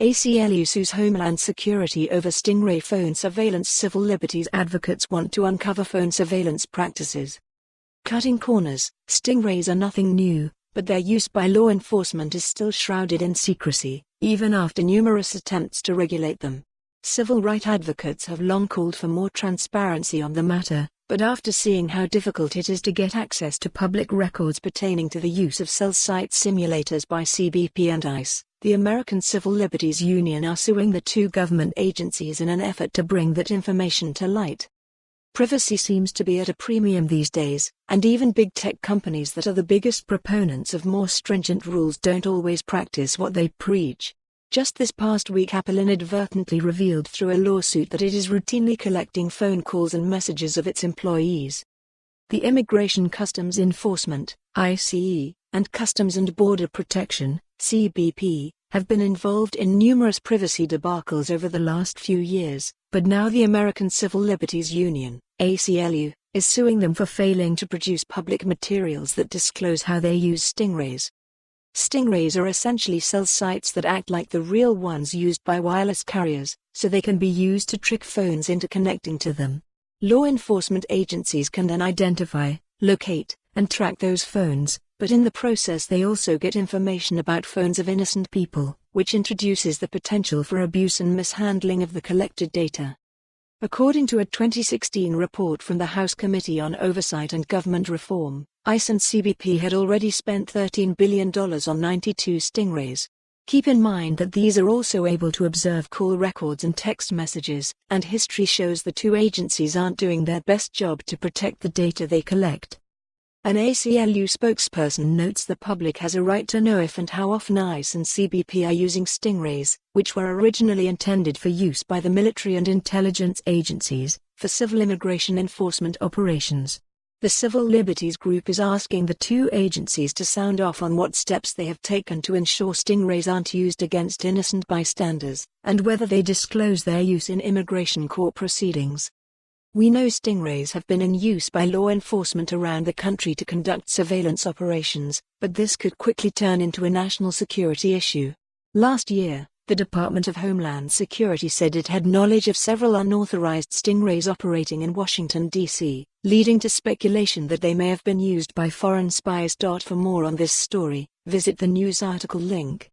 ACLU sues Homeland Security over Stingray phone surveillance. Civil liberties advocates want to uncover phone surveillance practices. Cutting corners. Stingrays are nothing new, but their use by law enforcement is still shrouded in secrecy, even after numerous attempts to regulate them. Civil rights advocates have long called for more transparency on the matter, but after seeing how difficult it is to get access to public records pertaining to the use of cell site simulators by CBP and ICE, the American Civil Liberties Union are suing the two government agencies in an effort to bring that information to light. Privacy seems to be at a premium these days, and even big tech companies that are the biggest proponents of more stringent rules don't always practice what they preach. Just this past week, Apple inadvertently revealed through a lawsuit that it is routinely collecting phone calls and messages of its employees. The Immigration Customs Enforcement (ICE) and Customs and Border Protection (CBP) have been involved in numerous privacy debacles over the last few years, but now the American Civil Liberties Union (ACLU) is suing them for failing to produce public materials that disclose how they use stingrays. Stingrays are essentially cell sites that act like the real ones used by wireless carriers, so they can be used to trick phones into connecting to them. Law enforcement agencies can then identify, locate, and track those phones, but in the process they also get information about phones of innocent people, which introduces the potential for abuse and mishandling of the collected data. According to a 2016 report from the House Committee on Oversight and Government Reform, ICE and CBP had already spent $13 billion on 92 stingrays. Keep in mind that these are also able to observe call records and text messages, and history shows the two agencies aren't doing their best job to protect the data they collect. An ACLU spokesperson notes the public has a right to know if and how often ICE and CBP are using stingrays, which were originally intended for use by the military and intelligence agencies, for civil immigration enforcement operations. The Civil Liberties Group is asking the two agencies to sound off on what steps they have taken to ensure stingrays aren't used against innocent bystanders, and whether they disclose their use in immigration court proceedings. We know stingrays have been in use by law enforcement around the country to conduct surveillance operations, but this could quickly turn into a national security issue. Last year, the Department of Homeland Security said it had knowledge of several unauthorized stingrays operating in Washington, D.C., leading to speculation that they may have been used by foreign spies. For more on this story, visit the news article link.